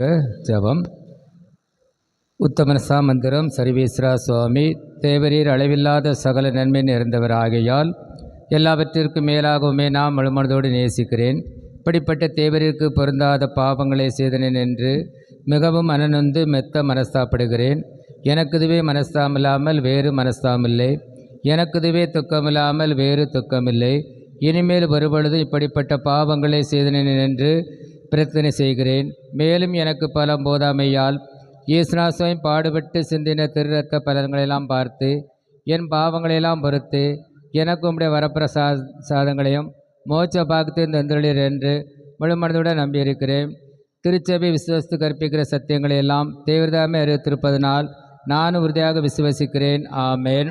ஜபம். உத்தமனசா மந்திரம். சர்வேஸ்வரா சுவாமி தேவரீர் அளவில்லாத சகல நன்மை நிறைந்தவர் ஆகையால் எல்லாவற்றிற்கும் மேலாகவுமே நான் முழுமனதோடு நேசிக்கிறேன். இப்படிப்பட்ட தேவரீருக்கு பொருந்தாத பாவங்களை செய்தனேன் என்று மிகவும் மனநொந்து மெத்த மனஸ்தாப்படுகிறேன். எனக்குதுவே மனஸ்தாமில்லாமல் வேறு மனஸ்தாமில்லை, எனக்குதுவே துக்கமில்லாமல் வேறு துக்கமில்லை. இனிமேல் வருபொழுது இப்படிப்பட்ட பாவங்களை செய்தனேன் என்று பிரச்சனை செய்கிறேன். மேலும் எனக்கு பலம் போதாமையால் இயேசுநாசம் பாடுபட்டு சிந்தின திருரத்த பலன்களெல்லாம் பார்த்து என் பாவங்களையெல்லாம் பொறுத்து எனக்கு உம்முடைய வரப்பிரசாதங்களையும் மோட்ச பாகத்தையும் தந்துள்ளீர் என்று முழுமனதுடன் நம்பியிருக்கிறேன். திருச்சபை விசுவசித்து கற்பிக்கிற சத்தியங்களை எல்லாம் தேவதாமே அறிவித்திருப்பதனால் நானும் உறுதியாக விசுவசிக்கிறேன். ஆமேன்.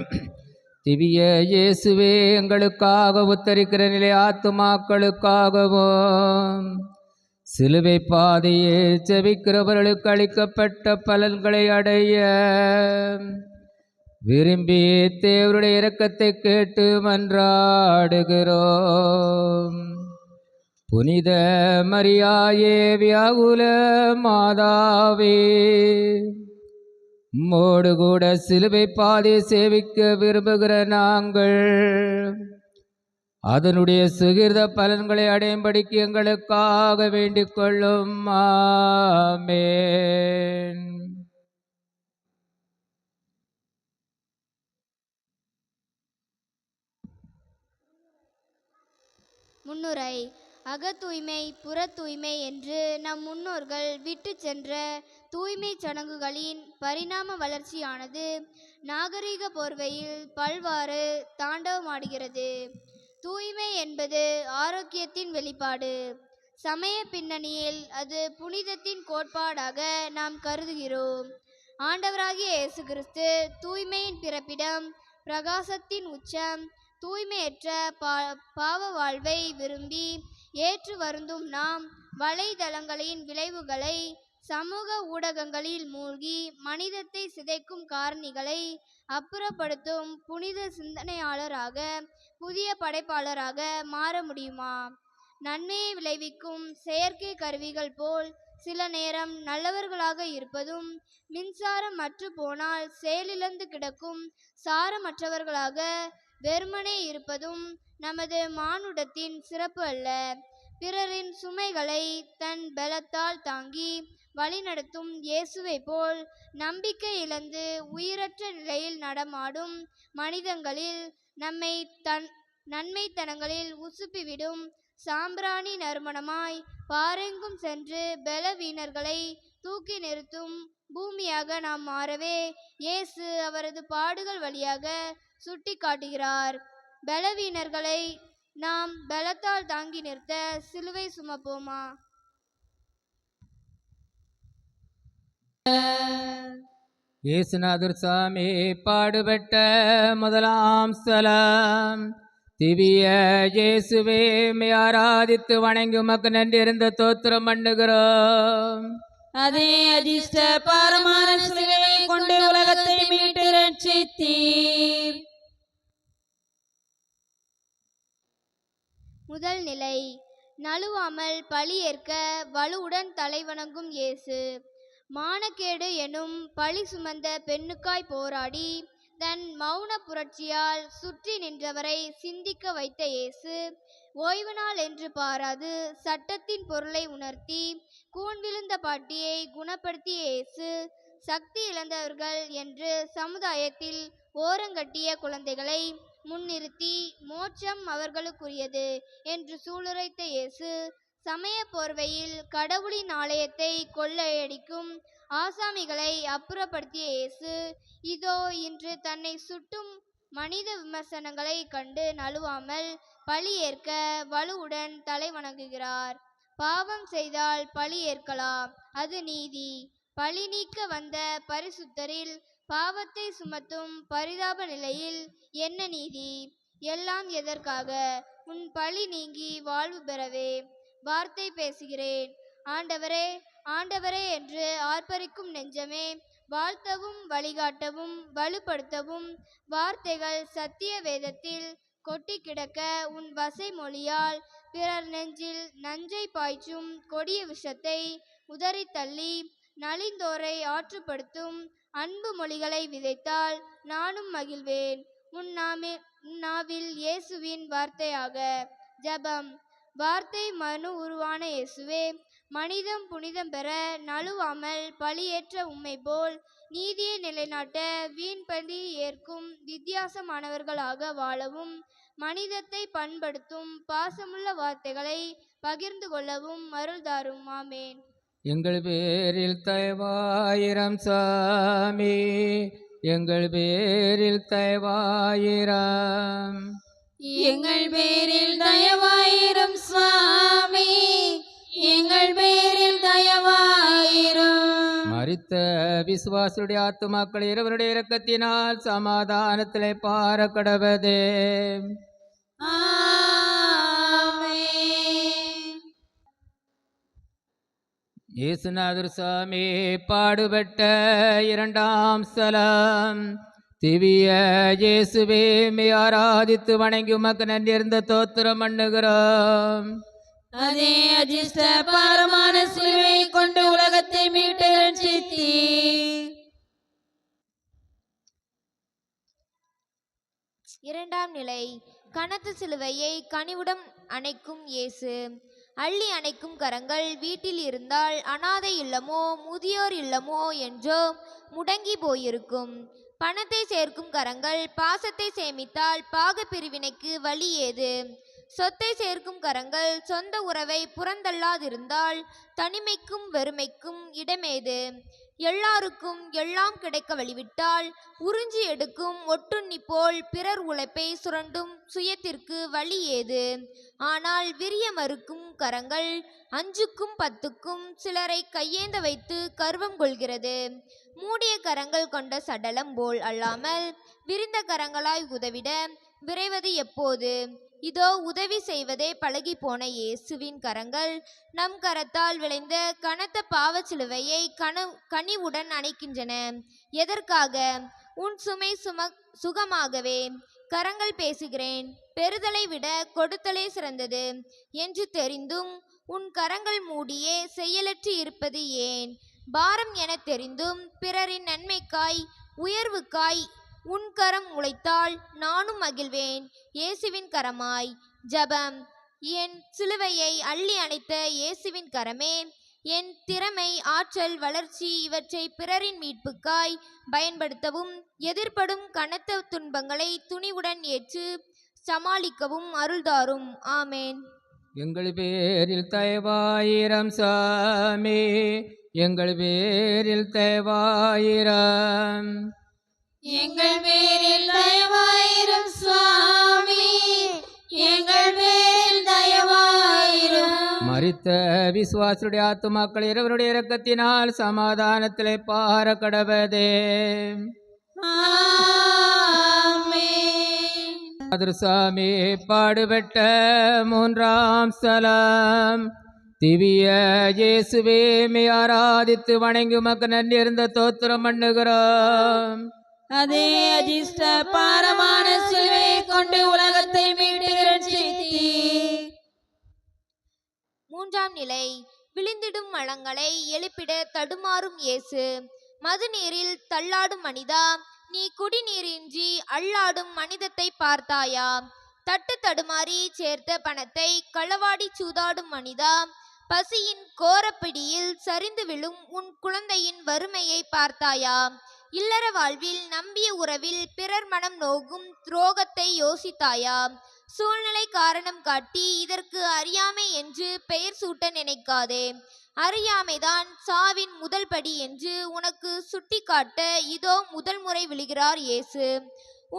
திவ்ய இயேசுவே, எங்களுக்காக உத்தரிக்கிற நிலை ஆத்துமாக்களுக்காகவும் சிலுவை பாதையே செவிக்கிறவர்களுக்கு அளிக்கப்பட்ட பலன்களை அடைய விரும்பி தேவருடைய இரக்கத்தை கேட்டு மன்றாடுகிறோம். புனித மரியாயே வியாகுல மாதாவே, மோடு கூட சிலுவை பாதை சேவிக்க விரும்புகிற நாங்கள் அதனுடைய சுகிர்த பலன்களை அடையும்படிக்கு எங்களுக்காக வேண்டிக் கொள்ளும். ஆமென். முன்னுரை. அக தூய்மை புற தூய்மை என்று நம் முன்னோர்கள் விட்டு சென்ற தூய்மை சடங்குகளின் பரிணாம வளர்ச்சியானது நாகரிக போர்வையில் பல்வாறு தாண்டவமாடுகிறது. தூய்மை என்பது ஆரோக்கியத்தின் வெளிப்பாடு. சமய பின்னணியில் அது புனிதத்தின் கோட்பாடாக நாம் கருதுகிறோம். ஆண்டவராகிய இயேசு கிறிஸ்து தூய்மையின் பிறப்பிடம், பிரகாசத்தின் உச்சம். தூய்மையற்ற பாவ வாழ்வை விரும்பி ஏற்று வருந்தும் நாம் வலைதளங்களின் விளைவுகளை, சமூக ஊடகங்களில் மூழ்கி மனிதத்தை சிதைக்கும் காரணிகளை அப்புறப்படுத்தும் புனித சிந்தனையாளராக, புதிய படைப்பாளராக மாற முடியுமா? நன்மையை விளைவிக்கும் செயற்கை கருவிகள் போல் சில நேரம் நல்லவர்களாக இருப்பதும், மின்சாரம் மற்று போனால் செயலிழந்து கிடக்கும் சாரமற்றவர்களாக வெறுமனே இருப்பதும் நமது மானுடத்தின் சிறப்பு அல்ல. பிறரின் சுமைகளை தன் பலத்தால் தாங்கி வழிநடத்தும் இயேசுவை போல் நம்பிக்கை இழந்து உயிரற்ற நிலையில் நடமாடும் மனிதங்களில் நம்மை நன்மைத்தனங்களில் உசுப்பிவிடும் சாம்பிராணி நறுமணமாய் பாரெங்கும் சென்று பலவீனர்களை தூக்கி நிறுத்தும் பூமியாக நாம் மாறவே இயேசு அவரது பாடுகள் வழியாக சுட்டி காட்டுகிறார். பலவீனர்களை நாம் பலத்தால் தாங்கி நிறுத்த சிலுவை சுமப்போமா? இயேசுநாதர் சாமி பாடுபட்ட முதலாம் ஸ்தலம். திவ்ய இயேசுவே, ஆராதித்து வணங்கி உமக்கு நன்றி இருந்த தோத்திரம் பண்ணுகிறோம். அதே அதிர்ஷ்ட பாரமான சிலுவையை கொண்டு உலகத்தை மீட்டு ரட்சித்தீர். முதல் நிலை. நழுவாமல் பழி ஏற்க வலுவுடன் தலைவணங்கும் இயேசு. மானக்கேடு எனும் பழி சுமந்த பெண்ணுக்காய் போராடி தன் மௌன புரட்சியால் சுற்றி நின்றவரை சிந்திக்க வைத்த இயேசு, ஓய்வு நாள் என்று பாராது சட்டத்தின் பொருளை உணர்த்தி கூன் விழுந்த பாட்டியை குணப்படுத்திய இயேசு, சக்தி இழந்தவர்கள் என்று சமுதாயத்தில் ஓரங்கட்டிய குழந்தைகளை முன்னிறுத்தி மோட்சம் அவர்களுக்குரியது என்று சூளுரைத்த இயேசு, சமய போர்வையில் கடவுளின் ஆலயத்தை கொள்ளையடிக்கும் ஆசாமிகளை அப்புறப்படுத்திய இயேசு, இதோ இன்று தன்னை சுட்டும் மனித விமர்சனங்களை கண்டு நழுவாமல் பழி ஏற்க வலுவுடன் தலை வணங்குகிறார். பாவம் செய்தால் பழி ஏற்கலாம், அது நீதி. பழி நீக்க வந்த பரிசுத்தரில் பாவத்தை சுமத்தும் பரிதாப நிலையில் என்ன நீதி? எல்லாம் எதற்காக? உன் பழி நீங்கி வாழ்வு பெறவே. வார்த்தை பேசுகிறேன். ஆண்டவரே ஆண்டவரே என்று ஆர்ப்பரிக்கும் நெஞ்சமே, வாழ்த்தவும் வழிகாட்டவும் வலுப்படுத்தவும் வார்த்தைகள் சத்திய வேதத்தில் கொட்டி கிடக்க உன் வசை மொழியால் பிறர் நெஞ்சில் நஞ்சை பாய்ச்சும் கொடிய விஷத்தை உதறி தள்ளி நலிந்தோரை ஆற்றுப்படுத்தும் அன்பு மொழிகளை விதைத்தால் நானும் மகிழ்வேன். உன் நாவில் இயேசுவின் வார்த்தையாக. ஜெபம். வார்த்தை மனு உருவான இயேசுவே, மனிதம் புனிதம் பெற நழுவாமல் பலியேற்ற உம்மை போல் நீதியை நிலைநாட்ட வீண்பலி ஏற்கும் வித்தியாசமானவர்களாக வாழவும், மனிதத்தை பண்படுத்தும் பாசமுள்ள வார்த்தைகளை பகிர்ந்து கொள்ளவும் அருள்தாரும். ஆமேன். எங்கள் பேரில் தயவாயிரம் சாமி, எங்கள் பேரில் தயவாயிரம். எங்கள் பேரில் தயவாயிரம் சுவாமி, எங்கள் பேரில் தயவாயிரம். மரித்த விசுவாசுடைய ஆத்துமாக்கள் இறைவனுடைய இரக்கத்தினால் சமாதானத்திலே பார கடவதே. ஆமென். இயேசுநாதர் சாமி பாடுபட்ட இரண்டாம் ஸ்தலம். திவ்ய இயேசுவே, மே ஆராதித்து வணங்கி உமக்கு நன்றியிருந்த தோத்திரம் பண்ணுகிறோம். அதே அஜிஷ்ட பாரமான சிலுவை கொண்டு உலகத்தை மீட்டு ரட்சித்தீர். இரண்டாம் நிலை. கனத்த சிலுவையை கனிவுடன் அணைக்கும் இயேசு. அள்ளி அணைக்கும் கரங்கள் வீட்டில் இருந்தால் அனாதை இல்லமோ முதியோர் இல்லமோ என்றோ முடங்கி போயிருக்கும். பணத்தை சேர்க்கும் கரங்கள் பாசத்தை சேமித்தால் பாக பிரிவினைக்கு வழி ஏது? சொத்தை சேர்க்கும் கரங்கள் சொந்த உறவை புறந்தள்ளாதிருந்தால் தனிமைக்கும் வெறுமைக்கும் இடமேது? எல்லாருக்கும் எல்லாம் கிடைக்க வழிவிட்டால் உறிஞ்சி எடுக்கும் ஒட்டுண்ணி போல் பிறர் உழைப்பை சுரண்டும் சுயத்திற்கு வழி ஏது? ஆனால் விரிய மறுக்கும் கரங்கள் 5க்கும் 10க்கும் சிலரை கையேந்த வைத்து கர்வம் கொள்கிறது. மூடிய கரங்கள் கொண்ட சடலம் போல் அல்லாமல் விரிந்த கரங்களாய் உதவிட விரைவது எப்போது? இதோ உதவி செய்வதே பழகி போன இயேசுவின் கரங்கள் நம் கரத்தால் விளைந்த கனத்த பாவச்சிலுவையை கனிவுடன் அணைக்கின்றன. எதற்காக? உன் சுமை சுகமாகவே. கரங்கள் பேசுகிறேன், பெறுதலை விட கொடுத்தலே சிறந்தது என்று தெரிந்தும் உன் கரங்கள் மூடியே செயலற்று இருப்பது ஏன்? பாரம் என தெரிந்தும் பிறரின் நன்மைக்காய் உயர்வுக்காய் உன் கரம் உழைத்தால் நானும் மகிழ்வேன் இயேசுவின் கரமாய். ஜெபம். என் சிலுவையை அள்ளி அணைத்த இயேசுவின் கரமே, என் திறமை, ஆற்றல், வளர்ச்சி இவற்றை பிறரின் மீட்புக்காய் பயன்படுத்தவும் எதிர்ப்படும் கனத்த துன்பங்களை துணிவுடன் ஏற்று சமாளிக்கவும் அருள்தாரும். ஆமேன். எங்கள் பேரில் தயவாயிரம் சாமி, எங்கள் பேரில் தயவாயிரம். எங்கள் பேரில் தயவாயிரம் சுவாமி, எங்கள் பேரில் தயவாயிரம். மரித்த விசுவாசுடைய ஆத்துமாக்கள் இறைவனுடைய இரக்கத்தினால் சமாதானத்திலே பார கடவதே. ஆமென். சாமி பாடுபட்ட மூன்றாம் ஸ்தலம். திவ்ய இயேசுவே, மே ஆராதித்து வணங்கி உமக்கு நன்றியிருந்த தோத்திரம் பண்ணுகிறோம். அதே அஜிஷ்ட பாரமான சிலுவை கொண்டு உலகத்தை மீட்டு ரட்சித்தீர். மூன்றாம் நிலை. விழுந்திடும் மலங்களை எழுப்பிட தடுமாறும் இயேசு. மதுநீரில் தள்ளாடும் மனிதா, நீ குடிநீரின்றி அள்ளாடும் மனிதத்தை பார்த்தாயா? தட்டு தடுமாறி சேர்த்த பணத்தை களவாடி சூதாடும் மனிதா, பசியின் கோரப்பிடியில் சரிந்து விழும் உன் குழந்தையின் வறுமையை பார்த்தாயா? இல்லற வாழ்வில் நம்பிய உறவில் பிறர் மனம் நோகும் துரோகத்தை யோசித்தாயா? சூழ்நிலை காரணம் காட்டி இதற்கு அறியாமை என்று பெயர் சூட்ட நினைக்காதே. அறியாமைதான் சாவின் முதல் படி என்று உனக்கு சுட்டி காட்ட இதோ முதல் முறை விழுகிறார் இயேசு.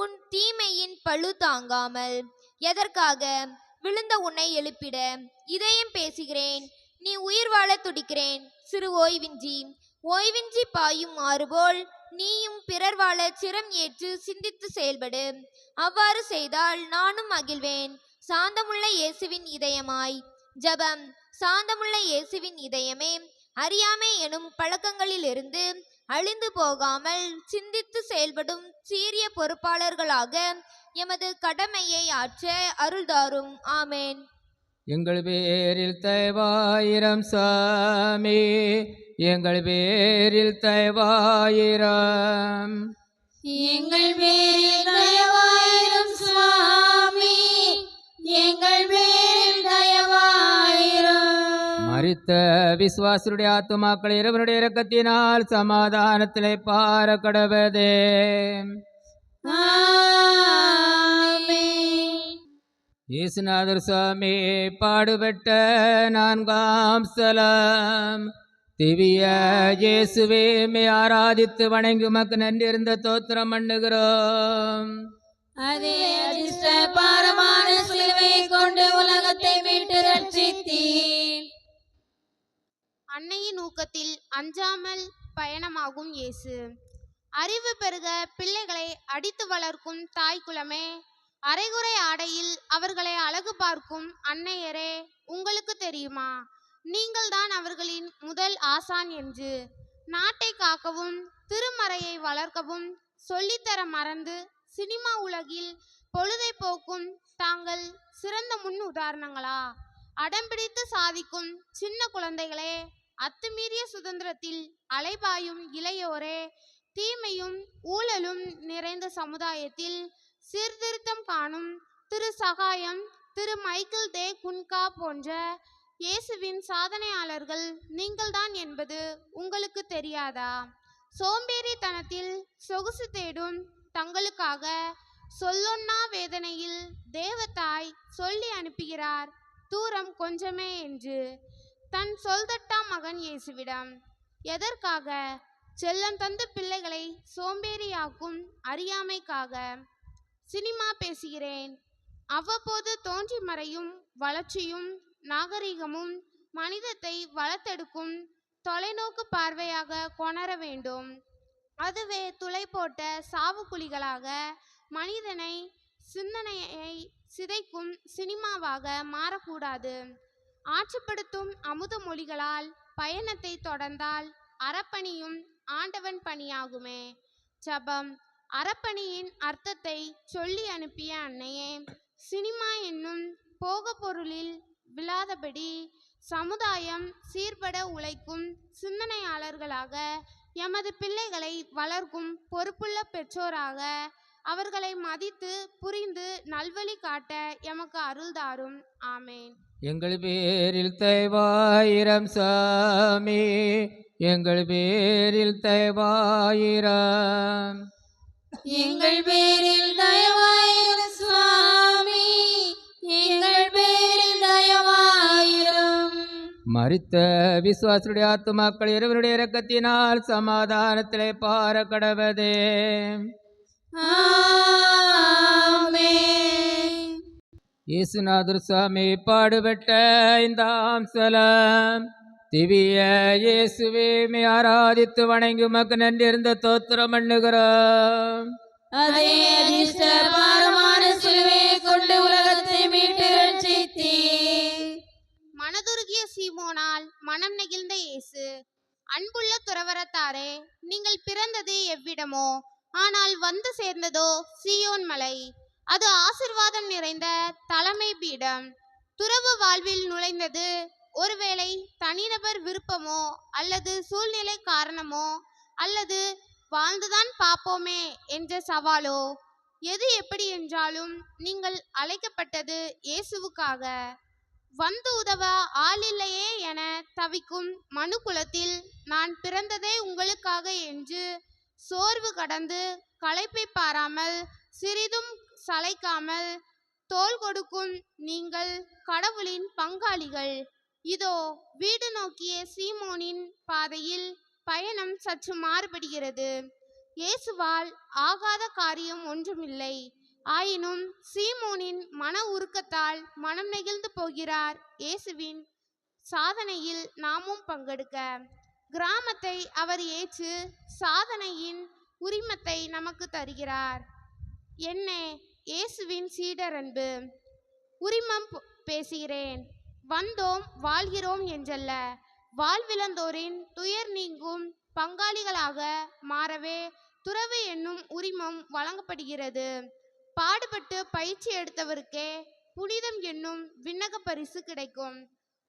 உன் தீமையின் பழு தாங்காமல். எதற்காக? விழுந்த உன்னை எழுப்பிட. இதயம் பேசுகிறேன், நீ உயிர் வாழ துடிக்கிறேன். சிறு ஓய்வின்றி பாயும் ஆறுபோல் நீயும் பிறர் வாழ சிரம் ஏற்று சிந்தித்து செயல்படு. அவ்வாறு செய்தால் நானும் மகிழ்வேன் சாந்தமுள்ள இயேசுவின் இதயமாய். ஜெபம். சாந்தமுள்ள இயேசுவின் இதயமே, அறியாமை எனும் பழக்கங்களிலிருந்து அழிந்து போகாமல் சிந்தித்து செயல்படும் சீரிய பொறுப்பாளர்களாக எமது கடமையை ஆற்ற அருள்தாரும். ஆமேன். எங்கள் பேரில் தயவாயிரம் சாமி, எங்கள் பேரில் தயவாயிரம். எங்கள் பேரில் தயவாயிரும் சுவாமி, எங்கள் பேரில் தயவாயிரும். மரித்த விசுவாசருடைய ஆத்துமாக்கள் இறைவனுடைய இரக்கத்தினால் சமாதானத்திலே பார கடவதே. இயேசுநாதர் சுவாமி பாடுபட்ட 4ஆம் ஸ்தலம். திவ்ய இயேசுவே, மே ஆராதித்து வணங்கி உமக்கு நன்றிருந்த தோத்திரம் பண்ணுகிறோம். அதே அதிர்ஷ்ட பாரமான சிலுவையை கொண்டு உலகத்தை மீட்டு ரட்சித்தீர். அன்னையின் ஊக்கத்தில் அஞ்சாமல் பயணமாகும் இயேசு. அறிவு பெருக பிள்ளைகளை அடித்து வளர்க்கும் தாய்க்குலமே, அரைகுறை ஆடையில் அவர்களை அழகு பார்க்கும் அன்னையரே, உங்களுக்கு தெரியுமா நீங்கள்தான் அவர்களின் முதல் ஆசான் என்று? நாட்டை காக்கவும் திருமறையை வளர்க்கவும் சொல்லித்தர மறந்து சினிமா உலகில் பொழுதை போக்கும் தாங்கள் சிறந்த முன் உதாரணங்களா? அடம்பிடித்து சாதிக்கும் சின்ன குழந்தைகளே, அத்துமீறிய சுதந்திரத்தில் அலைபாயும் இளையோரே, தீமையும் ஊழலும் நிறைந்த சமுதாயத்தில் சீர்திருத்தம் காணும் திரு சகாயம், திரு மைக்கேல் தே குன்கா போன்ற இயேசுவின் சாதனையாளர்கள் நீங்கள்தான் என்பது உங்களுக்கு தெரியாதா? சோம்பேறித்தனத்தில் சொகுசு தேடும் தங்களுக்காக சொல்லொன்னா வேதனையில் தேவதாய் சொல்லி அனுப்புகிறார் தூரம் கொஞ்சமே என்று தன் சொல்தட்டா மகன் இயேசுவிடம். எதற்காக? செல்லம் தந்து பிள்ளைகளை சோம்பேறியாக்கும் அறியாமைக்காக. சினிமா பேசுகிறேன். அவ்வப்போது தோன்றி மறையும் வளர்ச்சியும் நாகரிகமும் மனிதத்தை வளர்த்தெடுக்கும் தொலைநோக்கு பார்வையாக கொணர வேண்டும். அதுவே துளை போட்ட சாவுக்குழிகளாக மனிதனை சிந்தனையை சிதைக்கும் சினிமாவாக மாறக்கூடாது. ஆட்சிப்படுத்தும் அமுத மொழிகளால் பயணத்தை தொடர்ந்தால் அறப்பணியும் ஆண்டவன் பணியாகுமே. ஜபம். அறப்பணியின் அர்த்தத்தை சொல்லி அனுப்பிய அன்னையே, சினிமா என்னும் போக பொருளில் விழாதபடி சமுதாயம் சீர்பட உழைக்கும் சிந்தனையாளர்களாக எமது பிள்ளைகளை வளர்க்கும் பொறுப்புள்ள பெற்றோராக அவர்களை மதித்து புரிந்து நல்வழி காட்ட எமக்கு அருள்தாரும். ஆமேன். எங்கள் பேரில் தயவாயிரம் சாமி, எங்கள் பேரில் தயவாயிரம். எங்கள் பேரில் தயவாயிரும் சுவாமி, எங்கள் பேரில் தயவாயிரும். மரித்த விசுவாசருடைய ஆத்துமாக்கள் இறைவனுடைய இரக்கத்தினால் சமாதானத்திலே பார கடவதே. ஆமென். இயேசுநாதர் சுவாமி பாடுபட்ட 5ஆம் ஸ்தலம். திவ்ய இயேசுவே, மே ஆராதித்து வணங்கி உமக்கு நன்றிருந்த தோத்திரம் பண்ணுகிறோம். அதே அதிர்ஷ்ட பாரமான சிலுவையை கொண்டு உலகத்தை மீட்டு ரட்சித்தீர். மனதுருகிய சீமோனால் மனம் நெகிழ்ந்த இயேசு. அன்புள்ள துறவரத்தாரே, நீங்கள் பிறந்தது எவ்விடமோ, ஆனால் வந்து சேர்ந்ததோ சீயோன் மலை. அது ஆசிர்வாதம் நிறைந்த தலைமை பீடம். துறவு வாழ்வில் நுழைந்தது ஒருவேளை தனிநபர் விருப்பமோ அல்லது சூழ்நிலை காரணமோ அல்லது வாழ்ந்துதான் பார்ப்போமே என்ற சவாலோ, எது எப்படி என்றாலும் நீங்கள் அழைக்கப்பட்டது இயேசுவுக்காக. வந்து உதவ ஆளில்லையே என தவிக்கும் மனு குலத்தில் நான் பிறந்ததே உங்களுக்காக என்று சோர்வு கடந்து களைப்பை பாராமல் சிறிதும் சளைக்காமல் தோள் கொடுக்கும் நீங்கள் கடவுளின் பங்காளிகள். இதோ வீடு நோக்கிய சீமோனின் பாதையில் பயணம் சற்று மாறுபடுகிறது. இயேசுவால் ஆகாத காரியம் ஒன்றுமில்லை. ஆயினும் சீமோனின் மன உருக்கத்தால் மனம் நெகிழ்ந்து போகிறார் இயேசுவின் சாதனையில் நாமும் பங்கெடுக்க. கிராமத்தை அவர் ஏற்று சாதனையின் உரிமத்தை நமக்கு தருகிறார். என்ன இயேசுவின் சீடர் அன்பு! உரிமம் பேசுகிறேன். வந்தோம் வாழ்கிறோம் என்றல்ல, வாழ்விழந்தோரின் துயர் நீங்கும் பங்காளிகளாக மாறவே துறவு என்னும் உரிமம் வழங்கப்படுகிறது. பாடுபட்டு பயிற்சி எடுத்தவருக்கே புனிதம் என்னும் விண்ணக பரிசு கிடைக்கும்.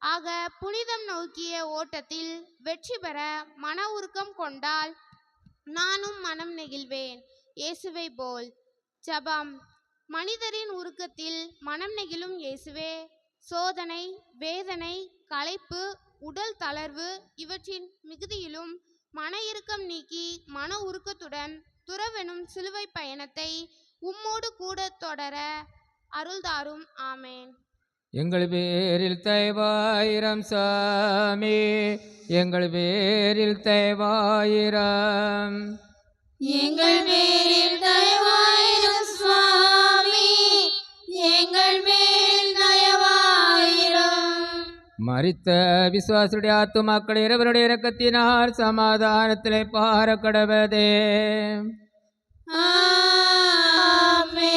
ஆக புனிதம் நோக்கிய ஓட்டத்தில் வெற்றி பெற மன உருக்கம் கொண்டால் நானும் மனம் நெகிழ்வேன் இயேசுவை போல். ஜெபம். மனிதரின் உருக்கத்தில் மனம் நெகிழும் இயேசுவே, சோதனை, வேதனை, களைப்பு, உடல் தளர்வு இவற்றின் மிகுதியிலும் மன இறுக்கம் நீக்கி மன உருக்கத்துடன் துறவெனும் சிலுவை பயணத்தை உம்மோடு கூட தொடர அருள்தாரும். ஆமேன். எங்கள் பேரில் தயவாயிரம் சாமி, எங்கள் பேரில் தயவாயிரம். எங்கள் பேரில் தயவாயிரம் சுவாமி, எங்கள் மேல் தயவாயிரம். மரித்த விசுவாசுடைய ஆத்துமாக்கள் இறைவனுடைய இரக்கத்தினால் சமாதானத்திலே பார கடவதே. ஆமென்.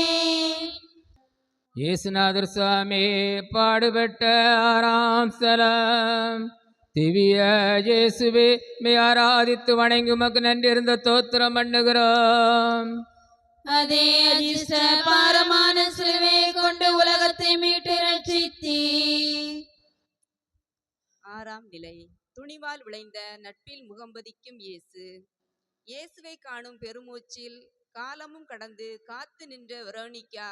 இயேசுநாதர் சுவாமி பாடுபட்ட ஆறாம் ஸ்தலம். திவ்ய இயேசுவே, மே ஆராதித்து வணங்கி உமக்கு நன்றிருந்த தோத்திரம் பண்ணுகிறோம். அதே அதிர்ஷ்ட பாரமான சிலுவையை கொண்டு உலகத்தை மீட்டு ரட்சித்தீர். ஆறாம் நிலை. துணிவால் விளைந்த நட்பில் முகம்பதிக்கும் இயேசு. இயேசுவை காணும் பெருமூச்சில் காலமும் கடந்து காத்து நின்ற வெரோனிக்கா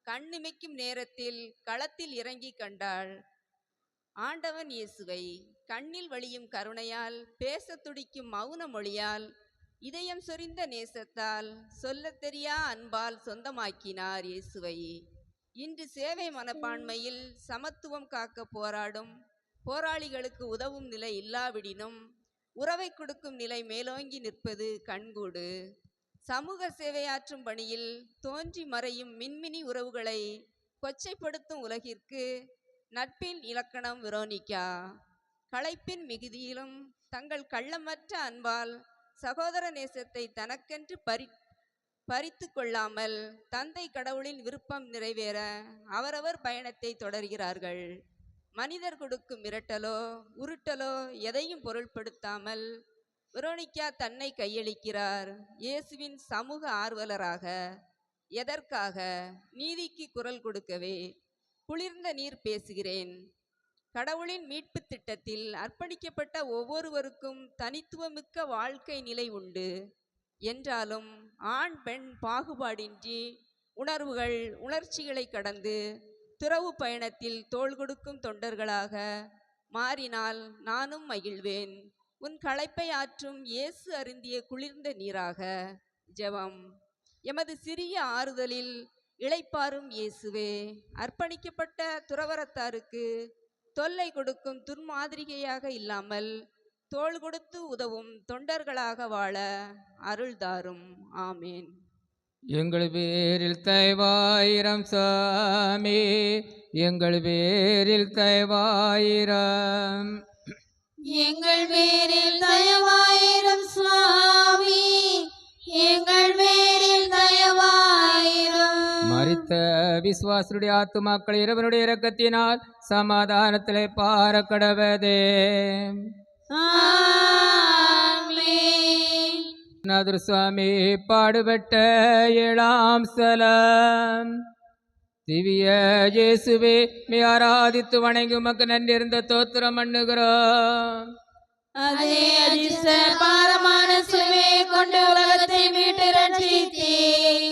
கண்ணிமைக்கும் நேரத்தில் களத்தில் இறங்கி கண்டாள். ஆண்டவன் இயேசுவை கண்ணில் வழியும் கருணையால், பேச துடிக்கும் மௌன மொழியால், இதயம் சொரிந்த நேசத்தால், சொல்லத் தெரியா அன்பால் சொந்தமாக்கினார் இயேசுவை. இன்று சேவை மனப்பான்மையில் சமத்துவம் காக்க போராடும் போராளிகளுக்கு உதவும் நிலை இல்லாவிடினும் உறவை கொடுக்கும் நிலை மேலோங்கி நிற்பது கண்கூடு. சமூக சேவையாற்றும் பணியில் தோன்றி மறையும் மின்மினி உறவுகளை கொச்சைப்படுத்தும் உலகிற்கு நட்பின் இலக்கணம் வெரோனிக்கா. களைப்பின் மிகுதியிலும் தங்கள் கள்ளமற்ற அன்பால் சகோதர நேசத்தை தனக்கென்று பறித்து கொள்ளாமல் தந்தை கடவுளின் விருப்பம் நிறைவேற அவரவர் பயணத்தை தொடர்கிறார்கள். மனிதர் கொடுக்கும் மிரட்டலோ உருட்டலோ எதையும் பொருட்படுத்தாமல் வெரோனிக்கா தன்னை கையளிக்கிறார் இயேசுவின் சமூக ஆர்வலராக. எதற்காக? நீதிக்கு குரல் கொடுக்கவே. குளிர்ந்த நீர் பேசுகிறேன். கடவுளின் மீட்பு திட்டத்தில் அர்ப்பணிக்கப்பட்ட ஒவ்வொருவருக்கும் தனித்துவமிக்க வாழ்க்கை நிலை உண்டு. என்றாலும் ஆண் பெண் பாகுபாடின்றி உணர்வுகள் உணர்ச்சிகளை கடந்து துறவு பயணத்தில் தோள் கொடுக்கும் தொண்டர்களாக மாறினால் நானும் மகிழ்வேன். உன் களைப்பை ஆற்றும் இயேசு அருந்திய குளிர்ந்த நீராக. ஜெபம். எமது சிறிய ஆறுதலில் இளைப்பாறும் இயேசுவே, அர்ப்பணிக்கப்பட்ட துறவரத்தாருக்கு தொல்லை கொடுக்கும் துன்மாதிரிகையாக இல்லாமல் தோள் கொடுத்து உதவும் தொண்டர்களாக வாழ அருள்தாரும். ஆமேன். எங்கள் பேரில் தயவாயிரம் சாமி, எங்கள் பேரில் தயவாயிரம். எங்கள் பேரில் தயவாயிரம் சுவாமி, எங்கள் பேரில் தயவாயிரம். மரித்த விசுவாசுடைய ஆத்துமாக்கள் இறைவனுடைய இரக்கத்தினால் சமாதானத்திலே பார கடவதே. ஆமென். நாதர் சுவாமி பாடுபட்ட ஏழாம் ஸ்தலம். திவ்ய இயேசுவே, மே ஆராதித்து வணங்கி உமக்கு நன்றிருந்த தோத்திரம் பண்ணுகிறோம். அதே அதிர்ஷ்ட பாரமான சிலுவையை கொண்டு உலகத்தை மீட்டு ரட்சித்தீர்.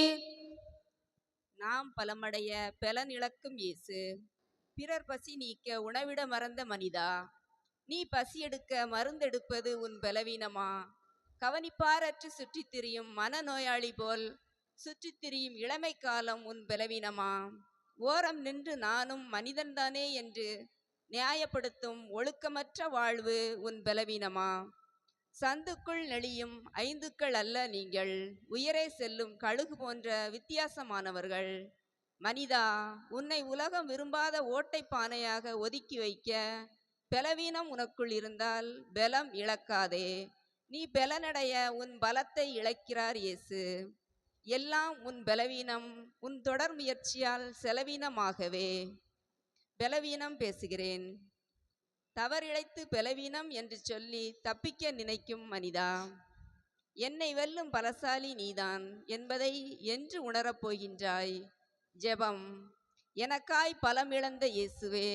நாம் பலமடைய பலன் இழக்கும் இயேசு. பிறர் பசி நீக்க உணவிட மறந்த மனிதா, நீ பசி எடுக்க மருந்தெடுப்பது உன் பலவீனமா? கவனிப்பாரற்று சுற்றித் திரியும் மனநோயாளி போல் சுற்றித் திரியும் இளமை காலம் உன் பலவீனமா? ஓரம் நின்று நானும் மனிதன்தானே என்று நியாயப்படுத்தும் ஒழுக்கமற்ற வாழ்வு உன் பலவீனமா? சந்துக்குள் நெளியும் ஐந்துக்கள் அல்ல நீங்கள், உயரே செல்லும் கழுகு போன்ற வித்தியாசமானவர்கள். மனிதா, உன்னை உலகம் விரும்பாத ஓட்டை பானையாக ஒதுக்கி வைக்க பலவீனம் உனக்குள் இருந்தால் பலம் இழக்காதே. நீ பலனடைய உன் பலத்தை இழக்கிறார் இயேசு. எல்லாம் உன் பலவீனம், உன் தொடர் முயற்சியால் செலவீனமாகவே. பலவீனம் பேசுகிறேன். தவறிழைத்து பலவீனம் என்று சொல்லி தப்பிக்க நினைக்கும் மனிதா, என்னை வெல்லும் பலசாலி நீதான் என்பதை என்று உணரப் போகின்றாய்? ஜெபம். எனக்காய் பலமிழந்த இயேசுவே,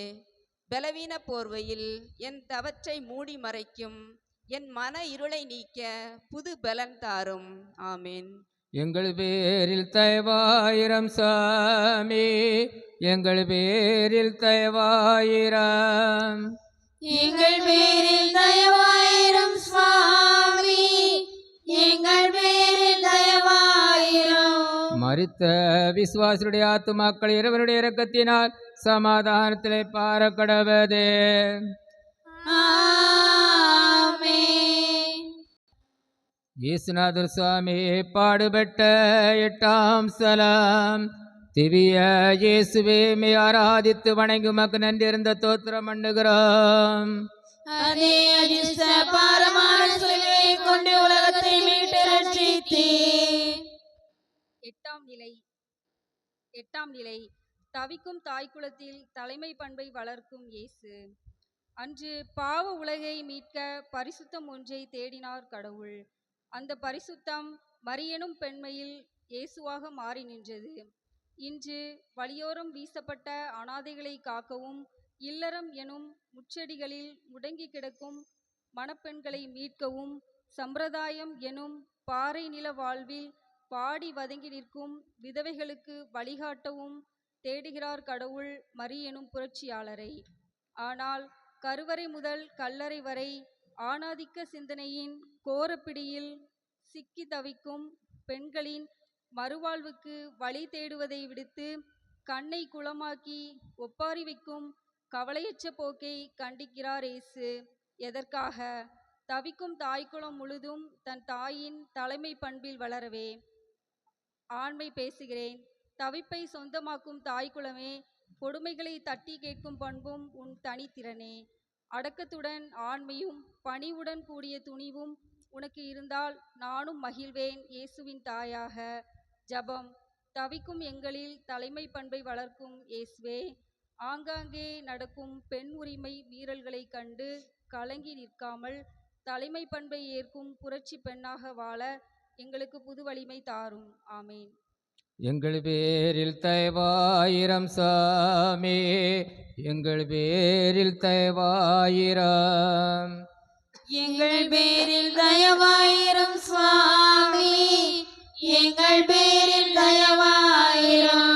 பலவீன போர்வையில் என் தவற்றை மூடி மறைக்கும் என் மன இருளை நீக்க புது பலன் தாரும். ஆமேன். எங்கள் பேரில் தயவாயிரம் சாமி, எங்கள் பேரில் தயவாயிரம். எங்கள் பேரில் தயவாயிரம் சுவாமி, எங்கள் பேரில் தயவாயிரம். மரித்த விசுவாசருடைய ஆத்துமாக்கள் இறைவனுடைய இரக்கத்தினால் சமாதானத்திலே பாரக்கடவது. ஆமென். இயேசுநாதர் சுவாமி பாடுபட்ட 8ஆம் ஸ்தலம். திவ்ய இயேசுவே, மே ஆராதித்து வணங்கி உமக்கு நன்றிருந்த தோத்திரம் பண்ணுகிறோம். அதே அதிர்ஷ்ட பாரமான சிலுவையை கொண்டு உலகத்தை மீட்டு ரட்சித்தீர். எட்டாம் நிலை தவிக்கும் தாய்க்குலத்தில் தலைமை பண்பை வளர்க்கும் இயேசு. அன்று பாவ உலகை மீட்க பரிசுத்தம் ஒன்றை தேடினார் கடவுள். அந்த பரிசுத்தம் மரியனும் பெண்மையில் இயேசுவாக மாறி நின்றது. இன்று வழியோரம் வீசப்பட்ட அனாதைகளை காக்கவும், இல்லறம் எனும் முச்செடிகளில் முடங்கி கிடக்கும் மணப்பெண்களை மீட்கவும், சம்பிரதாயம் எனும் பாறை நில வாழ்வில் பாடி வதங்கி நிற்கும் விதவைகளுக்கு வழிகாட்டவும் தேடுகிறார் கடவுள் மரியனும் புரட்சியாளரை. ஆனால் கருவறை முதல் கல்லறை வரை ஆணாதிக்க சிந்தனையின் கோரப்பிடியில் சிக்கி தவிக்கும் பெண்களின் மறுவாழ்வுக்கு வழி தேடுவதை விடுத்து கண்ணை குளமாக்கி ஒப்பாரி வைக்கும் கவலையற்ற போக்கை கண்டிக்கிறார் இயேசு. எதற்காக? தவிக்கும் தாய்க்குளம் முழுதும் தன் தாயின் தலைமை பண்பில் வளரவே. ஆண்மை பேசுகிறேன். தவிப்பை சொந்தமாக்கும் தாய்க்குளமே, கொடுமைகளை தட்டி கேட்கும் பண்பும் உன் தனித்திறனே. அடக்கத்துடன் ஆண்மையும் பணிவுடன் கூடிய துணிவும் உனக்கு இருந்தால் நானும் மகிழ்வேன் இயேசுவின் தாயாக. ஜபம். தவிக்கும் எங்களில் தலைமை பண்பை வளர்க்கும் இயேசுவே, ஆங்காங்கே நடக்கும் பெண் உரிமை மீறல்களை கண்டு கலங்கி நிற்காமல் தலைமை பண்பை ஏற்கும் புரட்சி பெண்ணாக வாழ எங்களுக்கு புது வலிமை தாரும். ஆமேன். எங்கள் பேரில் தயவாயிரம் சாமி, எங்கள் பேரில் தயவாயிரம். எங்கள் பேரில் தயவாயிரம் சுவாமி, எங்கள் பேரில் தயவாயிரம்.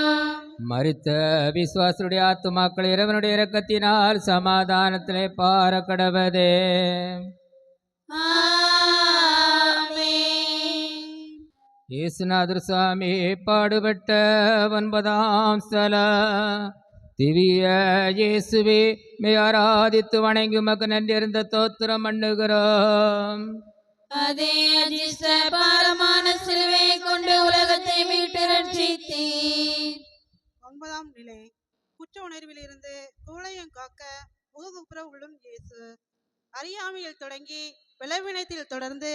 மரித்த விசுவாசருடைய ஆத்துமாக்கள் இறைவனுடைய இரக்கத்தினால் சமாதானத்திலே பாரக்கடவது. இயேசுநாதர் சுவாமி பாடுபட்ட 9ஆம் ஸ்தலம். திவ்ய இயேசுவே, மே ஆராதித்து வணங்கி உமக்கு நன்றிருந்த தோத்திரம் பண்ணுகிறோம். அதே அதிர்ஷ்ட பாரமான சிலுவையை கொண்டு உலகத்தை மீட்டு ரட்சித்தீர். 9ஆம் நிலை குற்ற உணர்விலிருந்து தூளையும் காக்க முககுப்புற உள்ளும் இயேசு. அறியாமையில் தொடங்கி விளைவினத்தில் தொடர்ந்து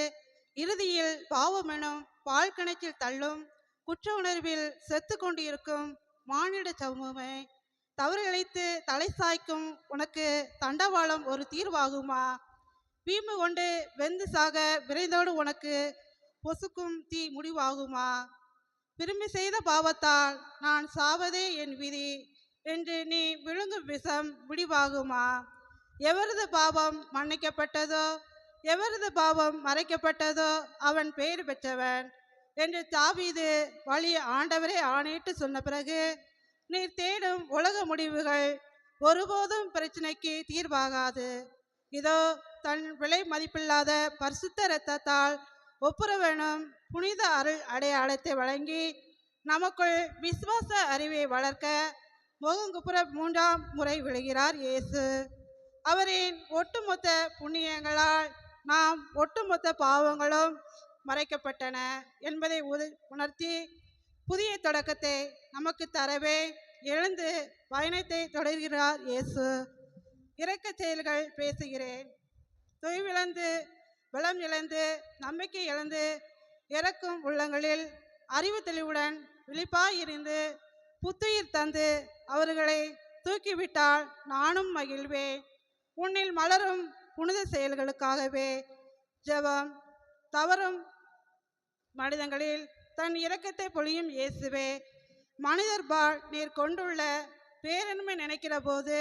இறுதியில் பாவமெனும் பால் கிணற்றில் தள்ளும் குற்ற உணர்வில் செத்து கொண்டிருக்கும் மானிட சமூகமே, தவறு இழைத்து தலை சாய்க்கும் உனக்கு தண்டவாளம் ஒரு தீர்வாகுமா? வீம்பு கொண்டு வெந்து சாக விரைந்தோடு உனக்கு பொசுக்கும் தீ முடிவாகுமா? விரும்பி செய்த பாவத்தால் நான் சாவதே என் விதி என்று நீ விழுங்கும் விஷம் முடிவாகுமா? எவரது பாவம் மன்னிக்கப்பட்டதோ, எவரது பாவம் மறைக்கப்பட்டதோ அவன் பெயர் பெற்றவன் என்று தாவீது வழி ஆண்டவரே ஆணையிட்டு சொன்ன பிறகு, நீர் தேடும் உலக முடிவுகள் ஒருபோதும் பிரச்சனைக்கு தீர்வாகாது. இதோ தன் விலை மதிப்பில்லாத பரிசுத்த இரத்தத்தால் ஒப்புரவேனும் புனித அருள் அடையாளத்தை வழங்கி நமக்குள் விசுவாச அறிவை வளர்க்க முகங்குப்புற 3ஆம் முறை விழுகிறார் இயேசு. அவரின் ஒட்டுமொத்த புண்ணியங்களால் நாம் ஒட்டுமொத்த பாவங்களும் மறைக்கப்பட்டன என்பதை உணர்த்தி புதிய தொடக்கத்தை நமக்கு தரவே எழுந்து பயணத்தை தொடர்கிறார் இயேசு. இரக்க செயல்கள் பேசுகிறேன். தொய்விழந்து பலம் இழந்து நம்பிக்கை இழந்து இறக்கும் உள்ளங்களில் அறிவு தெளிவுடன் விழிப்பாயிருந்து புத்துயிர் தந்து அவர்களை தூக்கிவிட்டால் நானும் மகிழ்வேன். உன்னில் மலரும் புனித செயல்களுக்காகவே ஜெபம். தவறும் மனிதங்களில் தன் இரக்கத்தை பொழியும் இயேசுவே, மனிதர்பால் நீர் கொண்டுள்ள பேரன்மை நினைக்கிற போது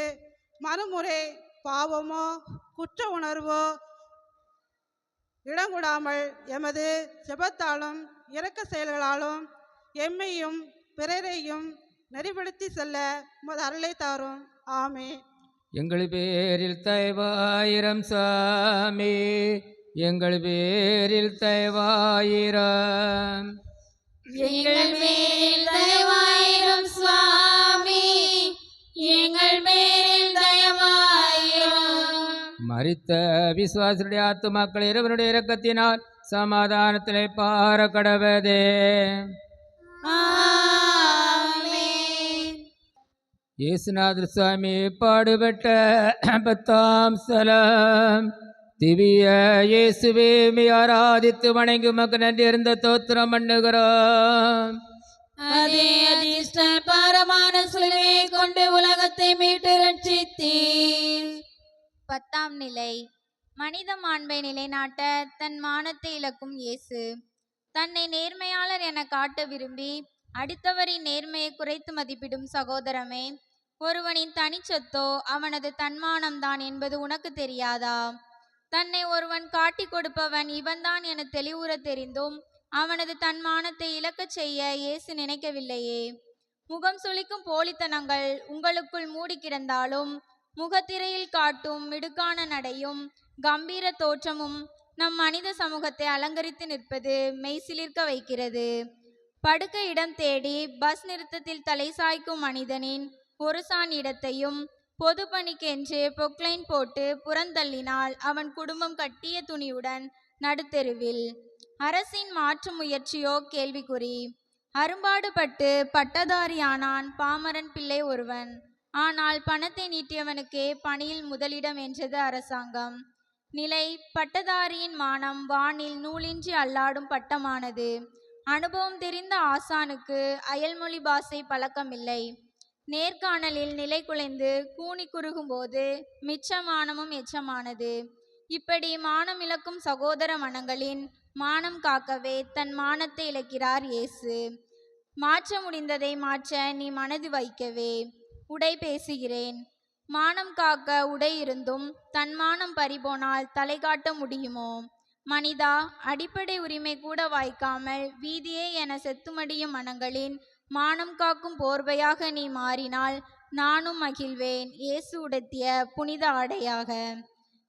மறுமுறை பாவமோ குற்ற உணர்வோ இடங்கூடாமல் எமது ஜெபத்தாலும் இரக்க செயல்களாலும் எம்மையும் பிறரையும் நெறிப்படுத்தி செல்ல உமது அருளை தாரும். ஆமே. எங்கள் பேரில் தயவாயிரம் சாமி, எங்கள் பேரில் தயவாயிரம். எங்கள் மேல் தயவாயிரும் சுவாமி, எங்கள் மேல் தயவாயிரும். மரித்த விசுவாசனுடைய ஆத்துமாக்கள் இறைவனுடைய இரக்கத்தினால் சமாதானத்திலே பார கடவதே. ஆமென். இயேசுநாதர் சுவாமி பாடுபட்ட 10ஆம் ஸ்தலம். திவ்ய இயேசுவே மே ஆராதித்து வணங்கி உமக்கு நன்றி இருந்த தோத்திரம் பண்ணுகிறோம். அதே அதிர்ஷ்ட பாரமான சிலுவையை கொண்டு உலகத்தை மீட்டு ரட்சித்தீர். 10ஆம் நிலை. மனித மாண்பை நிலைநாட்ட தன் மானத்தை இழக்கும் இயேசு தன்னை நேர்மையாளர் என காட்ட விரும்பி அடுத்தவரின் நேர்மையை குறைத்து மதிப்பிடும் சகோதரமே, ஒருவனின் தனிச்சொத்தோ அவனது தன்மானம்தான் என்பது உனக்கு தெரியாதா? தன்னை ஒருவன் காட்டி கொடுப்பவன் இவன்தான் என தெளிவுற தெரிந்தும் அவனது தன்மானத்தை இழக்கச் செய்ய இயேசு நினைக்கவில்லையே. முகம் சுளிக்கும் போலித்தனங்கள் உங்களுக்குள் மூடி கிடந்தாலும் முகத்திரையில் காட்டும் மிடுக்கான நடையும் கம்பீர தோற்றமும் நம் மனித சமூகத்தை அலங்கரித்து நிற்பது மெய்சிலிர்க்க வைக்கிறது. படுக்க இடம் தேடி பஸ் நிறுத்தத்தில் தலை சாய்க்கும் மனிதனின் ஒரு சான் இடத்தையும் பொது பணிக்கென்று பொக்லைன் போட்டு புறந்தள்ளினால் அவன் குடும்பம் கட்டிய துணியுடன் நடுத்தெருவில். அரசின் மாற்று முயற்சியோ கேள்விக்குறி. அரும்பாடுபட்டு பட்டதாரியானான் பாமரன் பிள்ளை ஒருவன். ஆனால் பணத்தை நீட்டியவனுக்கே பணியில் முதலிடம் என்றது அரசாங்கம். நிலை பட்டதாரியின் மானம் வானில் நூலின்றி அல்லாடும் பட்டமானது. அனுபவம் தெரிந்த ஆசானுக்கு அயல்மொழி பாஷை பழக்கமில்லை. நேர்காணலில் நிலை குலைந்து கூனி குறுகும்போது மிச்ச மானமும் எச்சமானது. இப்படி மானம் இழக்கும் சகோதர மனங்களின் மானம் காக்கவே தன் மானத்தை இழக்கிறார் இயேசு. மாற்ற முடிந்ததை மாற்ற நீ மனது வைக்கவே. உடை பேசுகிறேன். மானம் காக்க உடை இருந்தும் தன்மானம் பறிபோனால் தலை காட்ட முடியுமோ? மனிதா, அடிப்படை உரிமை கூட வாய்க்காமல் வீதியே என செத்துமடியும் மனங்களின் மானம் காக்கும் போர்வையாக நீ மாறினால் நானும் மகிழ்வேன் இயேசு உடுத்திய புனித ஆடையாக.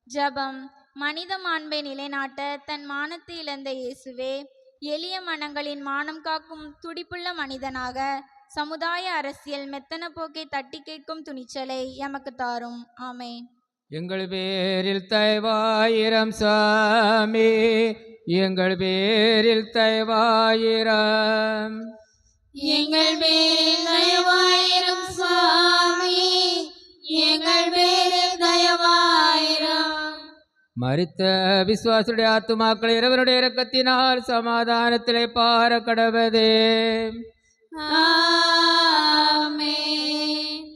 ஜபம். மனித மாண்பை நிலைநாட்ட தன் மானத்தை இழந்த இயேசுவே, எளிய மனங்களின் மானம் காக்கும் துடிப்புள்ள மனிதனாக சமுதாய அரசியல் மெத்தன போக்கை தட்டி கேட்கும் துணிச்சலை எமக்கு தாரும். ஆமென். எங்கள் பேரில் தயவாயிரம் சாமி, எங்கள் பேரில் தயவாயிரம். எங்கள் பேரில் தயவாயிரும் சுவாமி, எங்கள் பேரில் தயவாயிரும். மரித்த விசுவாசுடைய ஆத்துமாக்கள் இறைவனுடைய இரக்கத்தினால் சமாதானத்திலே பார கடவதே. ஆமென்.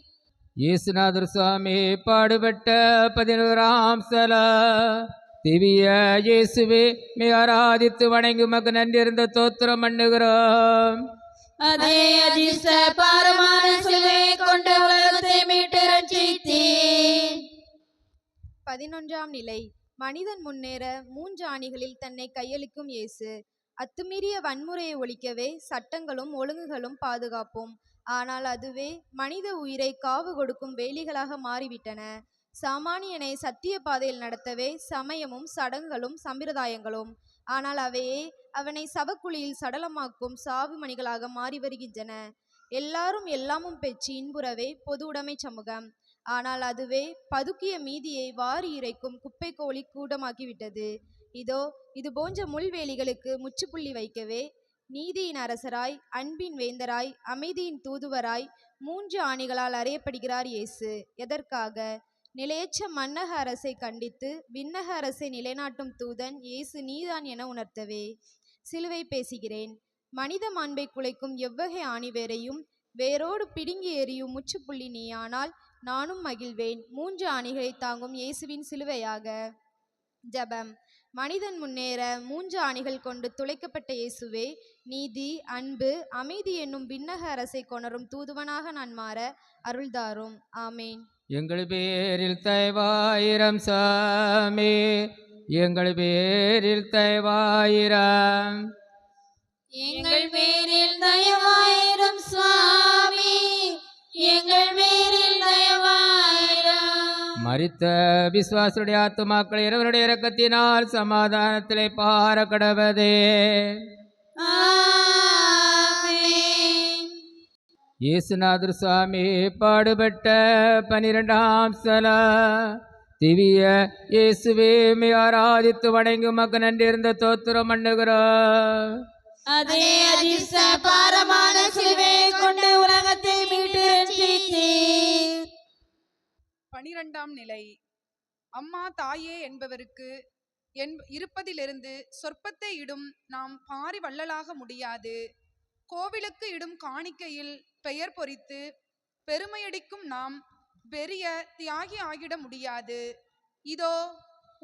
இயேசுநாதர் சுவாமி பாடுபட்ட 11ஆம் ஸ்தலம். திவ்ய இயேசுவே மே ஆராதித்து வணங்கி உமக்கு நன்றி இருந்த தோத்திரம் பண்ணுகிறோம். அதே அதிர்ஷ்ட பாரமான சிலுவையை கொண்டு உலகத்தை மீட்டு ரட்சித்தீர். 11ஆம் நிலை. மனிதன் முன்னேற 3 ஆணிகளில் தன்னை கையளிக்கும் இயேசு. அத்துமீறிய வன்முறையை ஒழிக்கவே சட்டங்களும் ஒழுங்குகளும் பாதுகாப்பும். ஆனால் அதுவே மனித உயிரை காவு கொடுக்கும் வேலிகளாக மாறிவிட்டன. சாமானியனை சத்திய பாதையில் நடத்தவே சமயமும் சடங்குகளும் சம்பிரதாயங்களும். ஆனால் அவையே அவனை சவக்குழியில் சடலமாக்கும் சாவு மணிகளாக மாறி வருகின்றன. எல்லாரும் எல்லாமும் பெற்று இன்புறவே பொது உடைமை சமூகம். ஆனால் அதுவே பதுக்கிய மீதியை வாரி இறைக்கும் குப்பை கோழி கூடமாக்கிவிட்டது. இதோ இது போன்ற முள்வேலிகளுக்கு முற்றுப்புள்ளி வைக்கவே நீதியின் அரசராய், அன்பின் வேந்தராய், அமைதியின் தூதுவராய் 3 ஆணிகளால் அறியப்படுகிறார் இயேசு. எதற்காக? நிலையற்ற மன்னக அரசை கண்டித்து விண்ணக அரசை நிலைநாட்டும் தூதன் இயேசு நீதான் என உணர்த்தவே. சிலுவை பேசுகிறேன். மனித மாண்பை குலைக்கும் எவ்வகை ஆணிவேரையும் வேரோடு பிடுங்கி எறியும் முற்றுப்புள்ளி நீயானால் நானும் மகிழ்வேன் 3 ஆணிகளை தாங்கும் இயேசுவின் சிலுவையாக. ஜபம். மனிதன் முன்னேற 3 ஆணிகள் கொண்டு துளைக்கப்பட்ட இயேசுவே, நீதி, அன்பு, அமைதி என்னும் விண்ணக அரசை கொணரும் தூதுவனாக நான் மாற அருள்தாரும். ஆமேன். எங்கள் பேரில் தயவாயிரம் சாமி, எங்கள் பேரில் தயவாயிரம். எங்கள் பேரில் தயவாயிரம் சுவாமி, எங்கள் பேரில் தயவாயிரம். மரித்த விசுவாசுடைய ஆத்துமாக்கள் இறைவனுடைய இரக்கத்தினால் சமாதானத்திலே பார கடவதே. ஆமென். இயேசுநாதர் சுவாமி பாடுபட்ட 12ஆம் ஸ்தல திவ்ய இயேசுவே மே ஆராதித்து வணங்கி உமக்கு நன்றியிருந்த தோத்திரம் பண்ணுகிறோம். அதே அதிர்ஷ்ட பாரமான சிலுவையை கொண்டு உலகத்தை மீட்டு ரட்சித்தீர். 12ஆம் நிலை. அம்மா தாயே என்பவருக்கு இருப்பதிலிருந்து சொற்பத்தை இடும் நாம் பாரி வள்ளலாக முடியாது. கோவிலுக்கு இடும் காணிக்கையில் பெயர் பொறித்து பெருமையடிக்கும் நாம் பெரிய தியாகி ஆகிட முடியாது. இதோ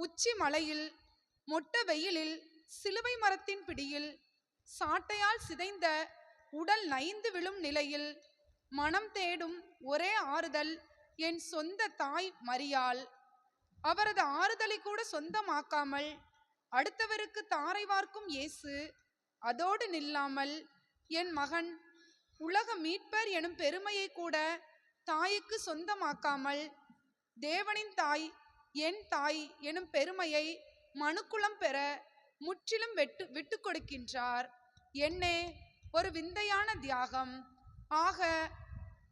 உச்சி மலையில் மொட்ட வெயிலில் சிலுவை மரத்தின் பிடியில் சாட்டையால் சிதைந்த உடல் நைந்து விழும் நிலையில் மனம் தேடும் ஒரே ஆறுதல் என் சொந்த தாய் மரியாள். அவரது ஆறுதலை கூட சொந்தமாக்காமல் அடுத்தவருக்கு தாரை வார்க்கும் இயேசு அதோடு நில்லாமல் என் மகன் உலக மீட்பர் எனும் பெருமையை கூட தாய்க்கு சொந்தமாக்காமல் தேவனின் தாய் என் தாய் எனும் பெருமையை மனுக்குலம் பெற முற்றிலும் விட்டு கொடுக்கின்றார். என்னே ஒரு விந்தையான தியாகம். ஆக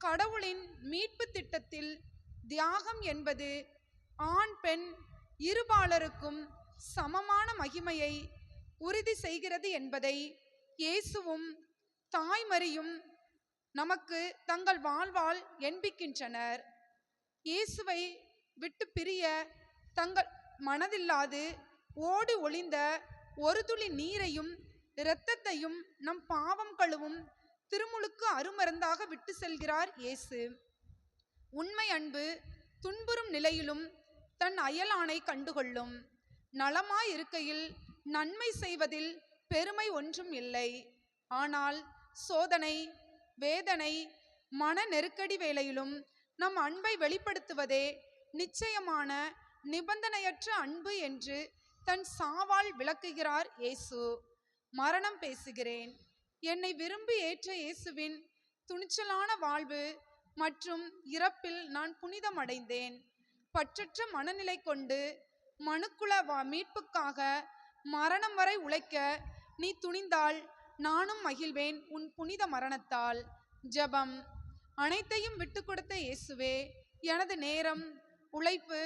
கடவுளின் மீட்பு திட்டத்தில் தியாகம் என்பது ஆண் பெண் இருபாலருக்கும் சமமான மகிமையை உறுதி செய்கிறது என்பதை இயேசுவும் தாய்மரியும் நமக்கு தங்கள் வாழ்வால் என்பிக்கின்றனர். இயேசுவை விட்டு பிரிய தங்கள் மனதில்லாது ஓடி ஒளிந்த ஒரு துளி நீரையும் இரத்தத்தையும் நம் பாவம் கழுவும் திருமுழுக்கு அருமருந்தாக விட்டு செல்கிறார் இயேசு. உண்மை அன்பு துன்புறும் நிலையிலும் தன் அயலானை கண்டுகொள்ளும். நலமாய் இருக்கையில் நன்மை செய்வதில் பெருமை ஒன்றும் இல்லை. ஆனால் சோதனை, வேதனை, மன நெருக்கடி வேளையிலும் நம் அன்பை வெளிப்படுத்துவதே நிச்சயமான நிபந்தனையற்ற அன்பு என்று தன் சாவால் விளக்குகிறார் இயேசு. மரணம் பேசுகிறேன். என்னை விரும்பி ஏற்ற இயேசுவின் துணிச்சலான வாழ்வு மற்றும் இறப்பில் நான் புனிதமடைந்தேன். பற்றற்ற மனநிலை கொண்டு மனுக்குல மீட்புக்காக மரணம் வரை உழைக்க நீ துணிந்தால் நானும் மகிழ்வேன் உன் புனித மரணத்தால். ஜெபம். அனைத்தையும் விட்டு கொடுத்த இயேசுவே, எனது நேரம், உழைப்பு,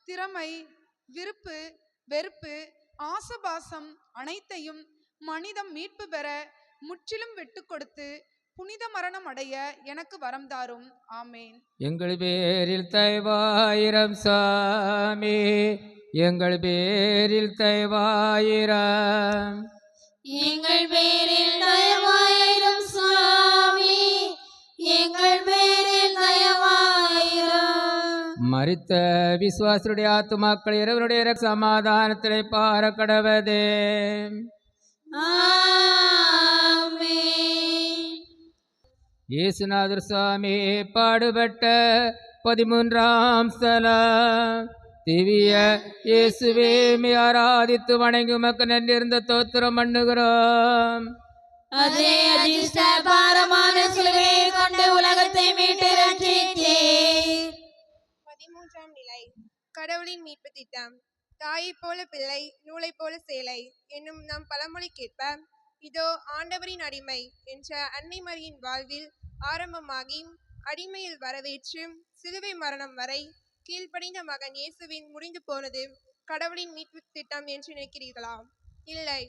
திறமை, விருப்பு, வெறுப்பு, ஆசபாசம் அனைத்தையும் மனிதம் மீட்பு பெற முற்றிலும் விட்டு கொடுத்து புனித மரணம் அடைய எனக்கு வரம் தாரும். ஆமேன். எங்கள் பேரில் தயவாயிரம் சாமி, எங்கள் பேரில் தயவாயிரம். எங்கள் பேரில் தயவாயிரம் சுவாமி, எங்கள் பேரில் தயவாயிரம். மரித்த விசுவாசுடைய ஆத்துமாக்கள் இறைவனுடைய சமாதானத்திலே பார கடவதே. இயேசுநாதர் சுவாமி பாடுபட்ட 13ஆம் ஸ்தலம் திவ்ய இயேசுவே மே ஆராதித்து வணங்கி உமக்கு நன்றியிருந்த தோத்திரம் பண்ணுகிறோம். அதே அதிர்ஷ்ட பாரமான சிலுவையை கொண்டு உலகத்தை மீட்டு ரட்சித்தீர். 13ஆம் நிலை. கடவுளின் மீட்பு திட்டம். தாயை போல பிள்ளை, நூலை போல சேலை என்னும் நம் பழமொழிக்கேற்ப இதோ ஆண்டவரின் அடிமை என்ற அன்னை மரியின் வாழ்வில் ஆரம்பமாகி அடிமையில் வரவேற்று சிலுவை மரணம் வரை கீழ்ப்படிந்த மகன் இயேசுவின் முடிந்து போனது கடவுளின் மீட்பு திட்டம் என்று நினைக்கிறீர்களா? இல்லை.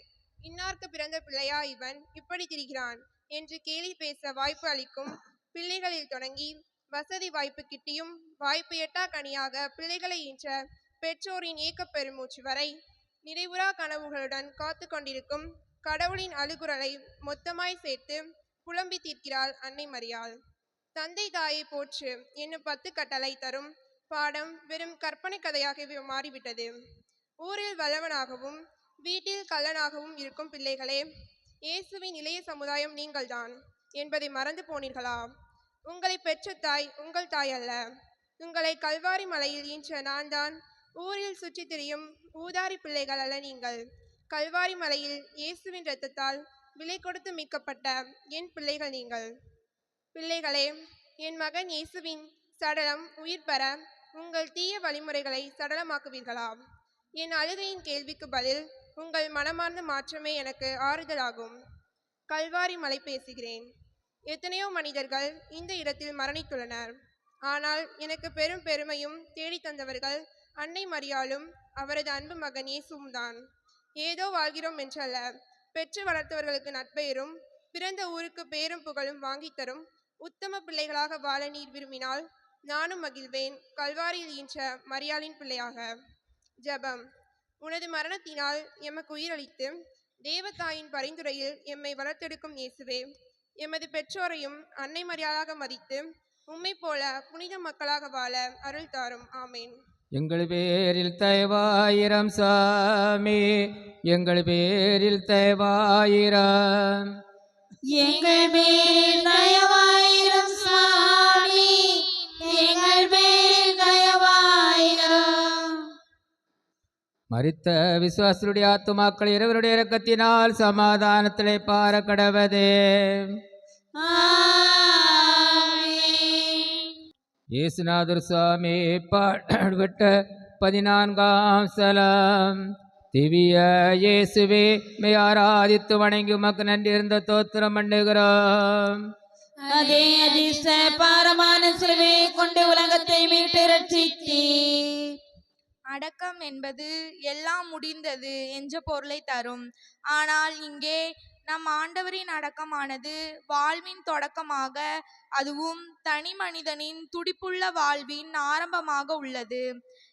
இன்னார்க்கு பிறந்த பிள்ளையா இவன் இப்படி திரிகிறான் என்று கேலி பேச வாய்ப்பு அளிக்கும் பிள்ளைகளில் தொடங்கி வசதி வாய்ப்பு கிட்டியும் வாய்ப்பு எட்டா கனியாக பிள்ளைகளை ஈன்ற பெற்றோரின் ஏக்க பெருமூச்சு வரை நிறைவுறா கனவுகளுடன் காத்து கொண்டிருக்கும் கடவுளின் அழுகுரலை மொத்தமாய் சேர்த்து புலம்பி தீர்க்கிறாள் அன்னை மரியாள். தந்தை தாயை போற்று என்னும் 10 கட்டளை தரும் பாடம் வெறும் கற்பனை கதையாகவே மாறிவிட்டது. ஊரில் வல்லவனாகவும் வீட்டில் கள்ளனாகவும் இருக்கும் பிள்ளைகளே, இயேசுவின் இளைய சமுதாயம் நீங்கள்தான் என்பதை மறந்து போனீர்களா? உங்களை பெற்ற தாய் உங்கள் தாய் அல்ல. உங்களை கல்வாரி மலையில் ஈன்ற நான் தான். ஊரில் சுற்றி திரியும் ஊதாரி பிள்ளைகள் அல்ல நீங்கள். கல்வாரி மலையில் இயேசுவின் இரத்தத்தால் விலை கொடுத்து மீட்கப்பட்ட என் பிள்ளைகள் நீங்கள். பிள்ளைகளே, என் மகன் இயேசுவின் சடலம் உயிர் பெற உங்கள் தீய வழிமுறைகளை சடலமாக்குவீர்களா? என் அழுகையின் கேள்விக்கு பதில் உங்கள் மனமார்ந்த மாற்றமே எனக்கு ஆறுதலாகும். கல்வாரி மலை பேசுகிறேன். எத்தனையோ மனிதர்கள் இந்த இடத்தில் மரணித்துள்ளனர். ஆனால் எனக்கு பெரும் பெருமையும் தேடி தந்தவர்கள் அன்னை மரியாளும் அவரது அன்பு மகன் இயேசுவும் தான். ஏதோ வாழ்கிறோம் என்றல்ல, பெற்று வளர்த்தவர்களுக்கு நட்பெயரும் பிறந்த ஊருக்கு பேரும் புகழும் வாங்கித்தரும் உத்தம பிள்ளைகளாக வாழ நீர் விரும்பினால் நானும் மகிழ்வேன், கல்வாரியில் ஈன்ற மரியாளின் பிள்ளையாக. ஜெபம். உனது மரணத்தினால் எமக்கு உயிரளித்து தேவதாயின் பரிந்துரையில் எம்மை வளர்த்தெடுக்கும் இயேசுவே, எமது பெற்றோரையும் அன்னை மரியாளாக மதித்து உம்மை போல புனித மக்களாக வாழ அருள் தாரும். ஆமேன். எங்கள் பேரில் தயவாயிரம் சாமி, எங்கள் பேரில் தயவாயிரம். எங்கள் பேரில் தயவாயிரம் சுவாமி, எங்கள் பேரில் தயவாயிரம். மரித்த விசுவாசருடைய ஆத்துமாக்கள் இறைவருடைய இரக்கத்தினால் சமாதானத்திலே பார கடவதே. இயேசுநாதர் சுவாமி பாடுபட்ட 14ஆம் ஸ்தலம். திவ்ய இயேசுவே, மெய் ஆராதித்து வணங்கி உமக்கு நன்றி இருந்த தோத்திரம் பண்ணுகிறோம். அதே அதிர்ஷ்ட பாரமான சிலுவையை கொண்டு உலகத்தை மீட்டு ரட்சித்தீர். அடக்கம் என்பது எல்லாம் முடிந்தது என்ற பொருளை தரும். ஆனால் இங்கே நம் ஆண்டவரின் அடக்கமானது வாழ்வின் தொடக்கமாக, அதுவும் தனி மனிதனின் துடிப்புள்ள வாழ்வின் ஆரம்பமாக உள்ளது.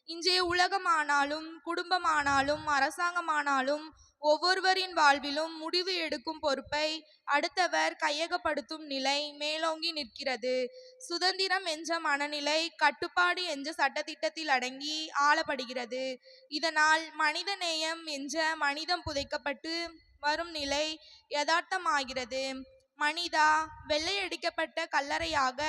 இன்றைய உலகமானாலும் குடும்பமானாலும் அரசாங்கமானாலும் ஒவ்வொருவரின் வாழ்விலும் முடிவு எடுக்கும் பொறுப்பை அடுத்தவர் கையகப்படுத்தும் நிலை மேலோங்கி நிற்கிறது. சுதந்திரம் என்ற மனநிலை கட்டுப்பாடு என்ற சட்டத்திட்டத்தில் அடங்கி ஆளப்படுகிறது. இதனால் மனித நேயம் என்ற மனிதம் புதைக்கப்பட்டு வரும் நிலை யதார்த்தமாகிறது. மனிதா, வெள்ளையடிக்கப்பட்ட கல்லறையாக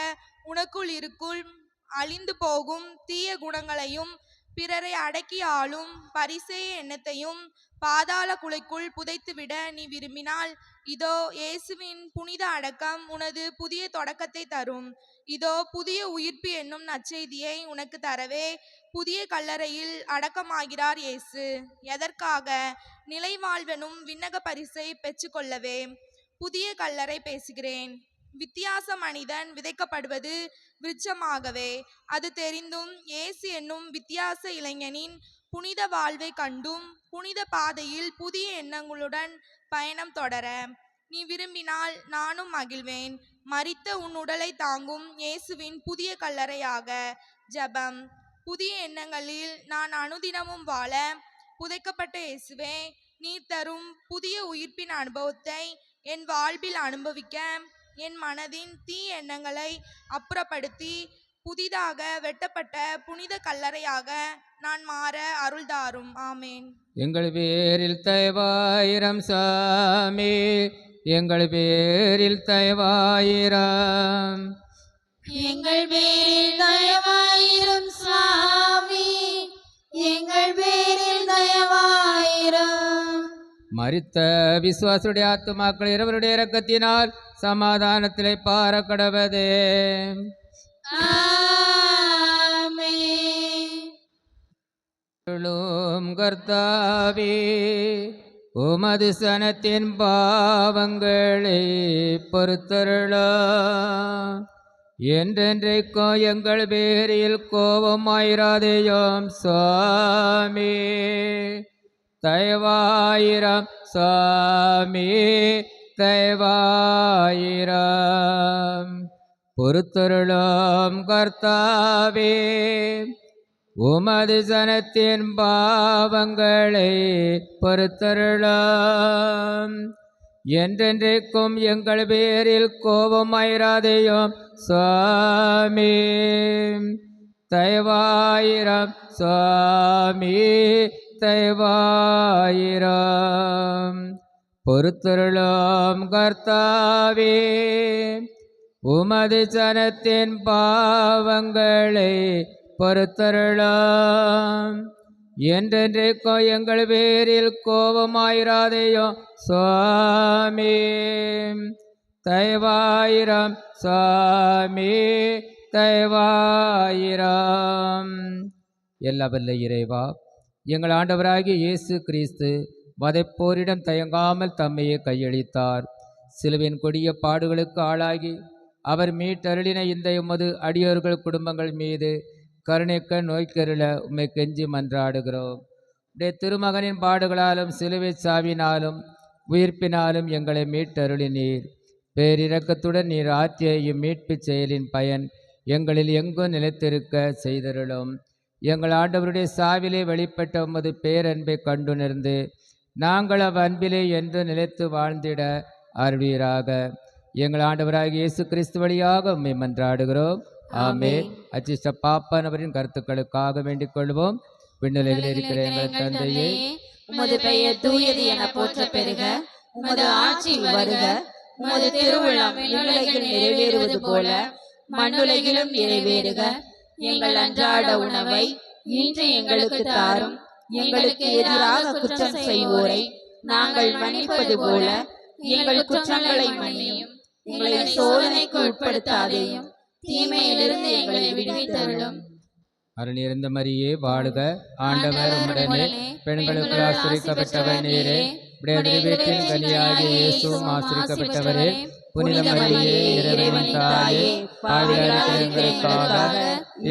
உனக்குள் இருக்குள் அழிந்து போகும் தீய குணங்களையும் பிறரை அடக்கி ஆளும் பரிசேய எண்ணத்தையும் பாதாள குலைக்குள் புதைத்துவிட நீ விரும்பினால், இதோ இயேசுவின் புனித அடக்கம் உனது புதிய தொடக்கத்தை தரும். இதோ புதிய உயிர்ப்பு என்னும் நற்செய்தியை உனக்கு தரவே புதிய கல்லறையில் அடக்கமாகிறார் இயேசு. எதற்காக? நிலை வாழ்வெனும் விண்ணக பரிசை பெற்றுக்கொள்ளவே. புதிய கல்லறை பேசுகிறேன். வித்தியாச மனிதன் விதைக்கப்படுவது விருட்சமாகவே. அது தெரிந்தும் இயேசு என்னும் வித்தியாச இளைஞனின் புனித வாழ்வை கண்டும் புனித பாதையில் புதிய எண்ணங்களுடன் பயணம் தொடர நீ விரும்பினால் நானும் மகிழ்வேன். மரித்த உன் உடலை தாங்கும் இயேசுவின் புதிய கல்லறையாக. ஜெபம். புதிய எண்ணங்களில் நான் அனுதினமும் வாழ புதைக்கப்பட்ட இயேசுவே, நீர் தரும் புதிய உயிர்ப்பின் அனுபவத்தை என் வாழ்வில் அனுபவிக்க என் மனதின் தீ எண்ணங்களை அப்புறப்படுத்தி புதிதாக வெட்டப்பட்ட புனித கல்லறையாக நான் மாற அருள்தாரும். ஆமேன். எங்கள் பேரில் தயவாயிரம் சாமி, எங்கள் பேரில் தயவாயிரம். எங்கள் பேரில் தயவாயிரம் சுவாமி, எங்கள் பேரில் தயவாயிரம். மரித்த விசுவாசுடைய ஆத்துமாக்கள் இறைவருடைய இரக்கத்தினால் சமாதானத்திலே பார கடவதே. கர்த்தாவே, உமது சனத்தின் பாவங்களை பொறுத்தருளும். என்றென்றைக்கும் எங்கள் பேரில் கோபமாயிராதேயும் சுவாமி. தயவாயிரம் சுவாமி, தயவாயிரம். பொறுத்தருளும் கர்த்தாவே, உமது சனத்தின் பாவங்களை பொறுத்தருளும். என்றென்றைக்கும் எங்கள் பேரில் கோபமாயிராதேயும் சுவாமி. தயவாயிரம் சுவாமி, தயவாயிரம். பொறுத்தருளும் கர்த்தாவே, உமது ஜனத்தின் பாவங்களை பொறுத்தருளும். என்றென்றைக்கோ எங்கள் பேரில் கோபமாயிராதையோ சுவாமி. தயவாயிரம் சுவாமி, தயவாயிரம். எல்லா வல்ல இறைவா, எங்கள் ஆண்டவராகிய இயேசு கிறிஸ்து வதைப்போரிடம் தயங்காமல் தம்மையே கையளித்தார். சிலுவின் கொடிய பாடுகளுக்கு ஆளாகி அவர் மீட்டருளின இந்த உமது அடியோர்கள் குடும்பங்கள் மீது கருணைக்க நோய்க்கருள உம்மை கெஞ்சி மன்றாடுகிறோம். உடைய திருமகனின் பாடுகளாலும் சிலுவை சாவினாலும் உயிர்ப்பினாலும் எங்களை மீட்டருளினீர். பேரிரக்கத்துடன் நீர் ஆற்றிய இம்மீட்பு செயலின் பயன் எங்களில் எங்கும் நிலைத்திருக்க செய்தருளும். எங்கள் ஆண்டவருடைய சாவிலே வெளிப்பட்ட உமது பேரன்பை கண்டுணர்ந்து நாங்கள் அவ்வன்பிலே என்று நிலைத்து வாழ்ந்திட அருள்வீராக. எங்கள் ஆண்டவராகிய இயேசு கிறிஸ்து வழியாக உம்மை மன்றாடுகிறோம். ஆமென். அச்சிஷ்ட பாப்பானவரின் கருத்துக்களுக்காக வேண்டிக் கொள்வோம். விண்ணுலகில் இருக்கிற எங்கள் தந்தையே, உமது பெயர் தூயது என போற்ற பெறுக. உமது ஆட்சி வருக. உமது திருவுளம் விண்ணுலகில் நிறைவேறுவது போல மண்ணுலகிலும் நிறைவேறுக. எங்கள் அன்றாட உணவை இன்று எங்களுக்கு தாரும். எங்களுக்கு எதிராக குற்றம் செய்வோரை நாங்கள் மன்னிப்பது போல எங்கள் குற்றங்களை மன்னியும். எங்களை சோதனைக்கு உட்படுத்தாதேயும், தீமையிலிருந்து எங்களை விடுவித்தருளும். அருள் நிறைந்த மரியே வாழ்க. ஆண்டவர் உம்முடனே, பெண்களுக்கு ஆசிரிக்கப்பட்டவர் நீரே. உடைய திருவயிற்றின் கனியாகிய இயேசுவும் ஆசிரிக்கப்பட்டவரே. புனித மரியே, இறைவனின் தாயே, பாவிகளாகிய எங்களுக்காக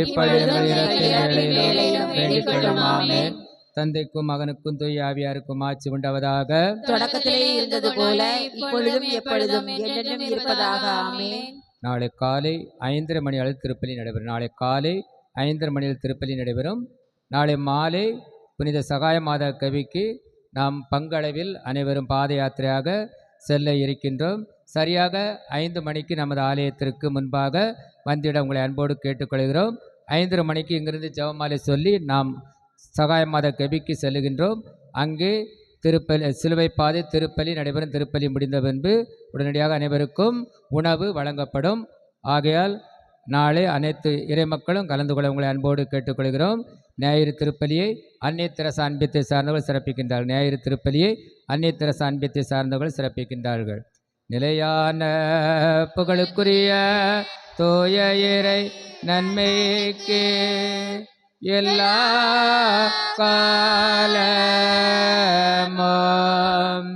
இப்பொழுது எங்கள் இறப்பின் வேளையிலும் வேண்டிக் கொள்ளும். ஆமென். தந்தைக்கும் மகனுக்கும் தூய ஆவியாருக்கும் ஆட்சி உண்டாவதாக. தொடக்கத்திலே இருந்தது போல இப்பொழுதும் எப்பொழுதும் என்றென்றும் இருப்பதாக. ஆமென். நாளை காலை 5:30 மணி அளவில் திருப்பலி நடைபெறும். நாளை காலை 5:30 மணியில் திருப்பலி நடைபெறும். நாளை மாலை புனித சகாய மாதா கவிக்கு நாம் பங்களவில் அனைவரும் பாத யாத்திரையாக செல்ல இருக்கின்றோம். சரியாக 5 மணிக்கு நமது ஆலயத்திற்கு முன்பாக வந்திட உங்களை அன்போடு கேட்டுக்கொள்கிறோம். 5:30 மணிக்கு இங்கிருந்து ஜெபமாலை சொல்லி நாம் சகாய மாத கபிக்கு செல்லுகின்றோம். அங்கே திருப்பலி சிலுவை பாதை திருப்பலி நடைபெறும். திருப்பலி முடிந்த பின்பு உடனடியாக அனைவருக்கும் உணவு வழங்கப்படும். ஆகையால் நாளை அனைத்து இறை மக்களும் கலந்து கொள்ள உங்களை அன்போடு கேட்டுக்கொள்கிறோம். ஞாயிறு திருப்பலியை அன்னை தெரசா அன்பியத்தை சார்ந்தவர்கள் சிறப்பிக்கின்றார்கள். ஞாயிறு திருப்பலியை அன்னை தெரசா அன்பியத்தை சார்ந்தவர்கள் சிறப்பிக்கின்றார்கள். நிலையான புகழுக்குரிய தூய இறை நன்மைக்கு எல்லா காலமும்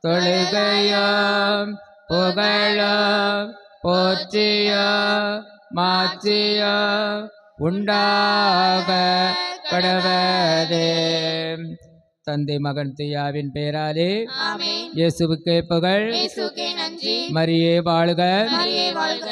தொழுகையும் புகழும் போற்றியும் மாற்றியும் உண்டாக கடவதே. தந்தை மகன் தூயாவின் பெயராலே ஆமென். இயேசுவுக்கே புகழ். இயேசுவுக்கே நன்றி. மரியே வாழ்க. மரியே வாழ்க.